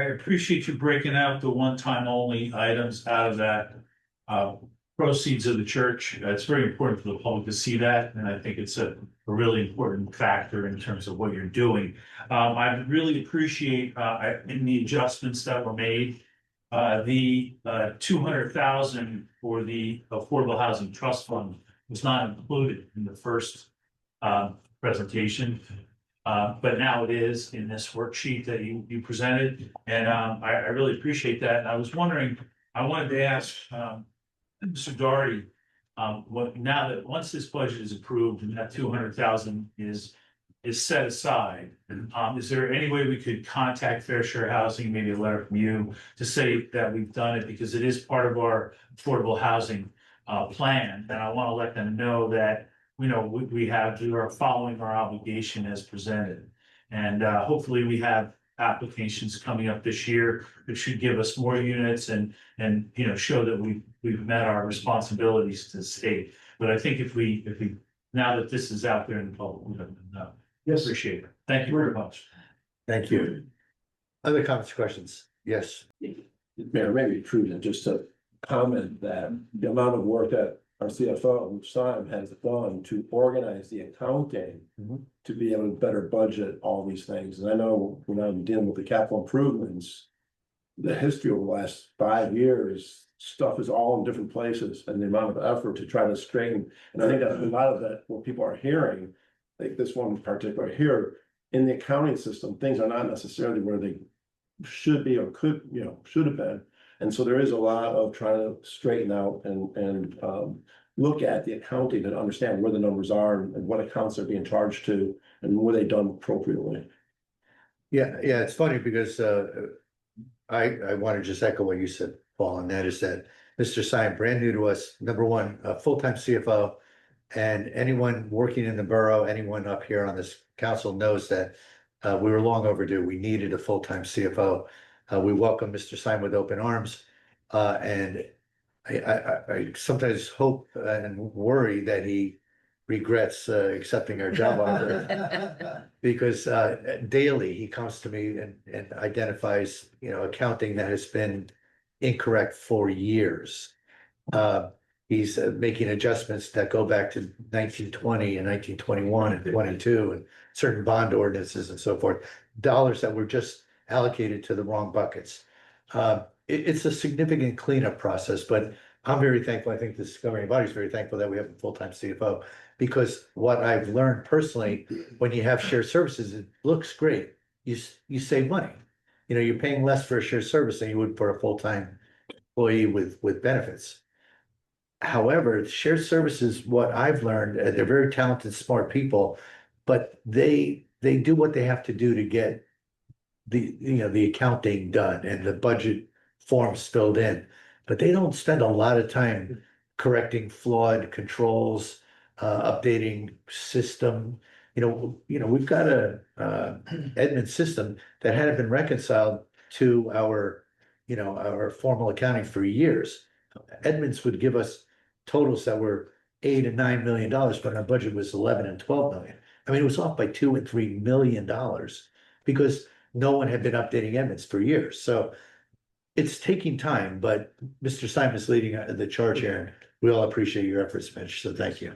I appreciate you breaking out the one-time only items out of that proceeds of the church. It's very important for the public to see that, and I think it's a really important factor in terms of what you're doing. I really appreciate in the adjustments that were made, the 200,000 for the Affordable Housing Trust Fund was not included in the first presentation. But now it is in this worksheet that you presented, and I really appreciate that. And I was wondering, I wanted to ask Mr. Doherty, what now that once this budget is approved and that 200,000 is set aside, is there any way we could contact Fair Share Housing, maybe a letter from you to say that we've done it, because it is part of our affordable housing plan, and I want to let them know that we are following our obligation as presented. And hopefully we have applications coming up this year that should give us more units and show that we've met our responsibilities to the state. But I think if we now that this is out there in the public, we let them know. Yes, appreciate it. Thank you very much. Thank you. Other comments, questions? Yes. Mayor, maybe prudent just to comment that the amount of work that our CFO, Simon, has done to organize the accounting to be able to better budget all these things. And I know when I'm dealing with the capital improvements, the history over the last 5 years, stuff is all in different places, and the amount of effort to try to straighten. And I think that a lot of that, what people are hearing, like this one in particular here, in the accounting system, things are not necessarily where they should be or could, should have been. And so there is a lot of trying to straighten out and look at the accounting and understand where the numbers are and what accounts are being charged to and were they done appropriately. Yeah, it's funny because I want to just echo what you said, Paul, and that is that Mr. Simon, brand new to us, number one, a full-time CFO, and anyone working in the borough, anyone up here on this council knows that we were long overdue. We needed a full-time CFO. We welcome Mr. Simon with open arms, and I sometimes hope and worry that he regrets accepting our job offer because daily he comes to me and identifies accounting that has been incorrect for years. He's making adjustments that go back to 1920 and 1921 and 22 and certain bond ordinances and so forth, dollars that were just allocated to the wrong buckets. It's a significant cleanup process, but I'm very thankful. I think this governing body is very thankful that we have a full-time CFO, because what I've learned personally, when you have shared services, it looks great. You save money. You're paying less for a shared service than you would for a full-time employee with benefits. However, shared services, what I've learned, they're very talented, smart people, but they do what they have to do to get the accounting done and the budget forms filled in, but they don't spend a lot of time correcting flawed controls, updating system. We've got a admin system that hadn't been reconciled to our formal accounting for years. Edmonds would give us totals that were $8 and $9 million, but our budget was 11 and 12 million. I mean, it was off by $2 and $3 million because no one had been updating Edmonds for years. So it's taking time, but Mr. Simon's leading the charge here. We all appreciate your efforts, Mitch. So thank you.